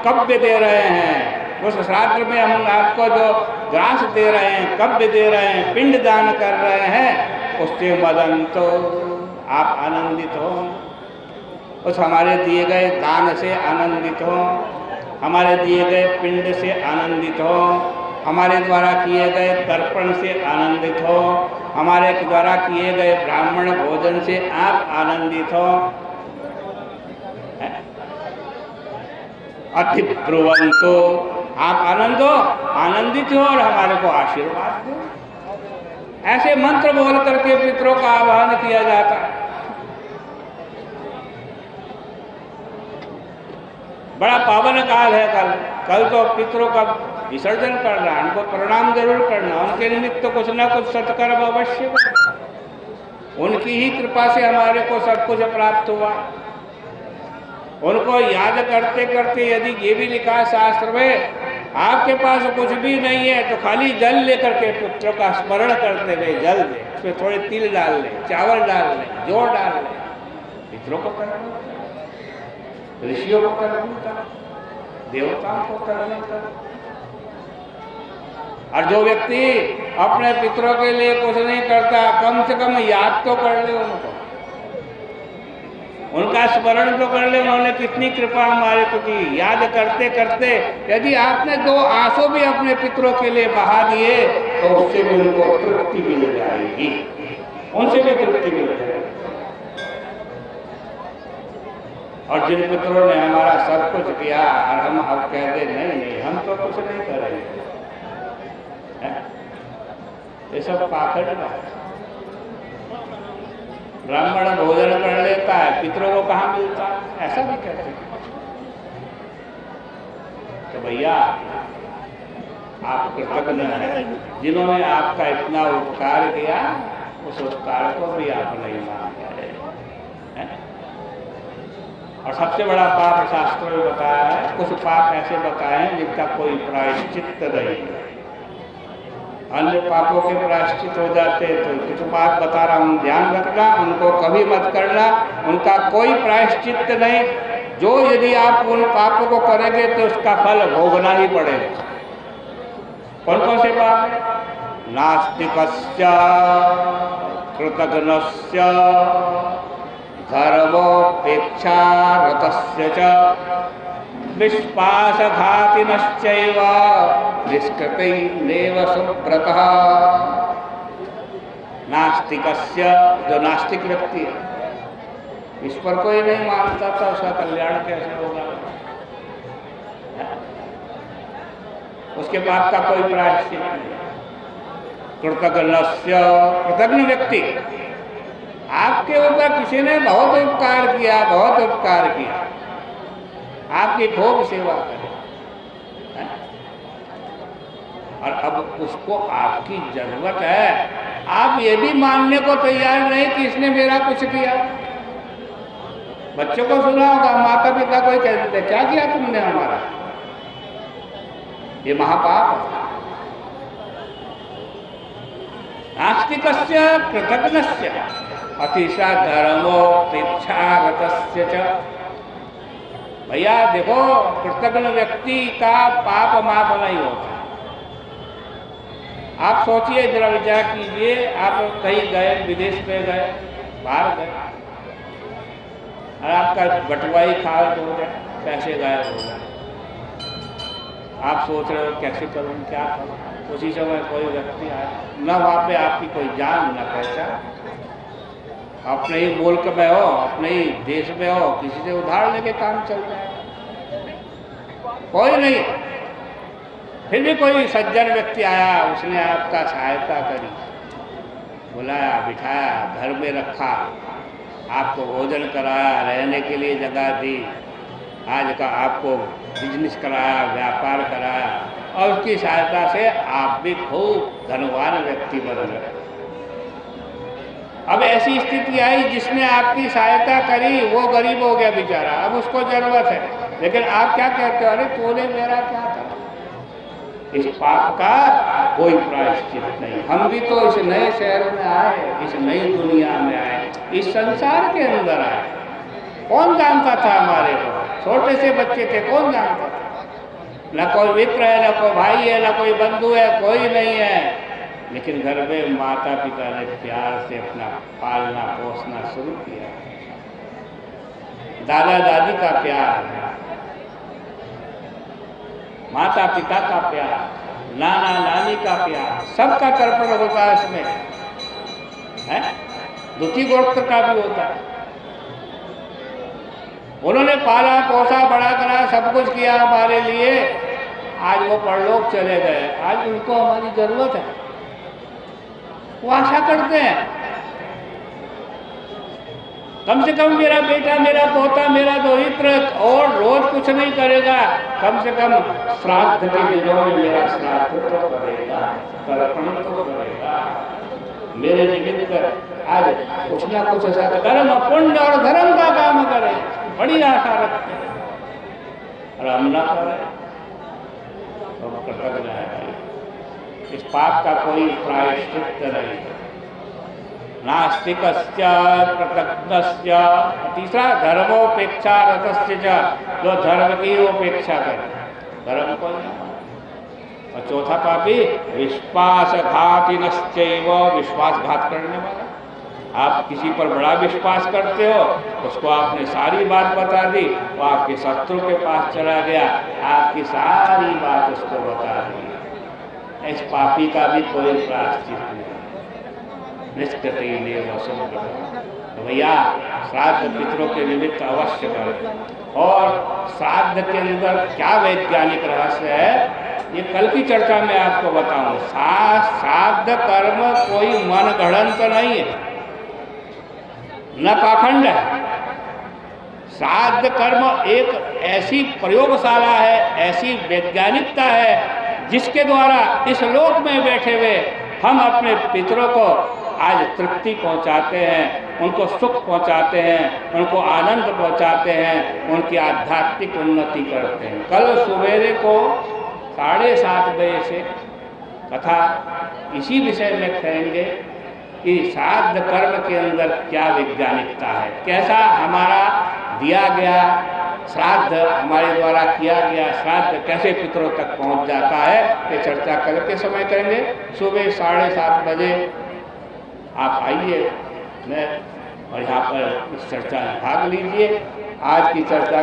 कव्य दे रहे हैं, उस श्राद्ध में हम आपको जो ग्रास दे रहे हैं, कव्य दे रहे हैं, पिंड दान कर रहे हैं, उससे मदंतो आप आनंदित हो, उस हमारे दिए गए दान से आनंदित हो, हमारे दिए गए पिंड से आनंदित हो, हमारे द्वारा किए गए तर्पण से आनंदित हो, हमारे द्वारा किए गए ब्राह्मण भोजन से आप आनंदित हो। अतिब्रुवंतो आप आनंदित हो और हमारे को आशीर्वाद दो। ऐसे मंत्र बोल करके पितरों का आह्वान किया जाता है। बड़ा पावन काल है कल तो पितरों का विसर्जन करना, उनको प्रणाम जरूर करना, उनके निमित्त कुछ ना कुछ सत्कर्म अवश्य करना। उनकी ही कृपा से हमारे को सब कुछ प्राप्त हुआ। उनको याद करते करते यदि ये भी लिखा शास्त्र में, आपके पास कुछ भी नहीं है तो खाली जल लेकर के पितरों का स्मरण करते गए, जल दे, उसमें थोड़े तिल डाल ले, चावल डाल ले, जोड़ डाल ले, पितरों को करना, ऋषियों को करना, देवताओं को करना। और जो व्यक्ति अपने पितरों के लिए कुछ नहीं करता, कम से कम याद तो कर ले उनको, उनका स्मरण तो कर ले, उन्होंने कितनी कृपा हमारे को की। याद करते करते यदि आपने 2 आंसू भी अपने पितरों के लिए बहा दिए तो उससे भी उनको तृप्ति मिल जाएगी, उनसे भी तृप्ति मिल जाएगी। और जिन पितरों ने हमारा सब कुछ किया और हम अब कह दे नहीं हम तो कुछ नहीं करेंगे, ये सब पाखंड है। ब्राह्मण भोजन कर लेता है, पितरों को कहाँ मिलता, ऐसा भी कहते हैं। तो भैया आप कृतज्ञ हैं, जिन्होंने आपका इतना उपकार किया, उस उपकार को भी आप नहीं मानते हैं। और सबसे बड़ा पाप शास्त्रों में बताया है, कुछ पाप ऐसे बताए हैं जिनका कोई प्रायश्चित नहीं है। अन्य पापों के प्रायश्चित हो जाते हैं, तो कुछ बात बता रहा हूँ, ध्यान रखना, उनको कभी मत करना, उनका कोई प्रायश्चित नहीं। जो यदि आप उन पापों को करेंगे तो उसका फल भोगना ही पड़ेगा। कौन कौन से पाप? नास्तिकस्य, कृतघ्नस्य, धर्मोपेक्षा रतस्य च, विश्वासघातिनश्चैव निष्कृतैर्नेव सुव्रतः। नास्तिकस्य, जो नास्तिक व्यक्ति है, ईश्वर को ही नहीं मानता था, उसका कल्याण कैसे होगा? उसके पाप का कोई प्रायश्चित नहीं। कृतघ्नस्य, कृतघ्न व्यक्ति, आपके ऊपर किसी ने बहुत उपकार किया, बहुत उपकार किया, आपकी खूब सेवा करे, और अब उसको आपकी जरूरत है, आप ये भी मानने को तैयार नहीं कि इसने मेरा कुछ किया। बच्चों को सुना होगा, माता पिता कोई कहते थे, क्या किया तुमने हमारा? ये महापाप। नास्तिकस्य, कृतघ्नस्य, अतिशा धर्मोपेक्षा रतस्य च। भैया देखो, कृतघ्न व्यक्ति का पाप माफ नहीं होता। आप सोचिए, जरा विचार कीजिए, आप कहीं गए, विदेश में गए, बाहर गए, और आपका बटुआई खाल हो गया, पैसे गायब हो गए। आप सोच रहे हो कैसे करूँ, क्या करूँ? उसी समय कोई व्यक्ति आया, न वहाँ पे आपकी कोई जान न पहचान, अपने ही मुल्क में हो, अपने ही देश में हो, किसी से उधार लेके काम चल जाएगा, कोई नहीं। फिर भी कोई सज्जन व्यक्ति आया, उसने आपका सहायता करी, बुलाया, बिठाया, घर में रखा, आपको भोजन कराया, रहने के लिए जगह दी, आज का आपको बिजनेस कराया, व्यापार कराया, और उसकी सहायता से आप भी खूब धनवान व्यक्ति बन गए। अब ऐसी स्थिति आई, जिसने आपकी सहायता करी वो गरीब हो गया बेचारा, अब उसको जरूरत है, लेकिन आप क्या कहते हो, अरे तूने मेरा क्या करा? इस पाप का कोई प्रायश्चित नहीं। हम भी तो इस नए शहर में आए, इस नई दुनिया में आए, इस संसार के अंदर आए। कौन जानता था हमारे को? छोटे से बच्चे थे, कौन जानता था? न कोई मित्र है, न कोई भाई है, न कोई बंधु है, कोई नहीं है। लेकिन घर में माता पिता ने प्यार से अपना पालना पोसना शुरू किया। दादा दादी का प्यार, माता पिता का प्यार, नाना नानी का प्यार, सबका तर्पण होता है इसमें, है? दुखी गोत्र का भी होता है। उन्होंने पाला पोसा बड़ा करा, सब कुछ किया हमारे लिए। आज वो परलोक चले गए, आज उनको हमारी जरूरत है। वो आशा करते हैं कम से कम मेरा बेटा, मेरा पोता, मेरा दोहित्र और रोज कुछ नहीं करेगा, कम से कम श्राद्ध के दिनों में मेरा श्राद्ध तो करेगा, तर्पण तो करेगा, मेरे निमित्त आज कुछ ना कुछ ऐसा कर्म पुण्य और धर्म का काम करे। बड़ी आशा रखते हैं और हम ना करें तो कृतज्ञ है भाई। इस पाप का कोई प्रायश्चित नहीं है। नास्तिकस्य कृतज्ञस्य। तीसरा धर्मोपेक्षा रतस्य च, जो धर्म की उपेक्षा करे, धर्म को नहीं। और चौथा पापी विश्वासघातिनश्चैव, विश्वासघात करने वाला। आप किसी पर बड़ा विश्वास करते हो, उसको आपने सारी बात बता दी, वो आपके शत्रु के पास चला गया, आपकी सारी बात उसको बता दी। इस पापी का भी कोई प्रायश्चित नहीं। तो भैया श्राद्ध पितरों के निमित्त अवश्य करें। और श्राद्ध के अंदर क्या वैज्ञानिक रहस्य है, ये कल की चर्चा में आपको बताऊं। श्राद्ध कर्म कोई मन गढ़ंत नहीं है, न पाखंड है। श्राद्ध कर्म एक ऐसी प्रयोगशाला है, ऐसी वैज्ञानिकता है, जिसके द्वारा इस लोक में बैठे हुए हम अपने पितरों को आज तृप्ति पहुंचाते हैं, उनको सुख पहुंचाते हैं, उनको आनंद पहुंचाते हैं, उनकी आध्यात्मिक उन्नति करते हैं। कल सवेरे को 7:30 बजे से कथा इसी विषय में कहेंगे कि श्राद्ध कर्म के अंदर क्या वैज्ञानिकता है, कैसा हमारा दिया गया श्राद्ध, हमारे द्वारा किया गया श्राद्ध कैसे पितरों तक पहुंच जाता है। ये चर्चा कल के समय करेंगे। सुबह 7:30 बजे आप आइए और यहाँ पर इस चर्चा में भाग लीजिए। आज की चर्चा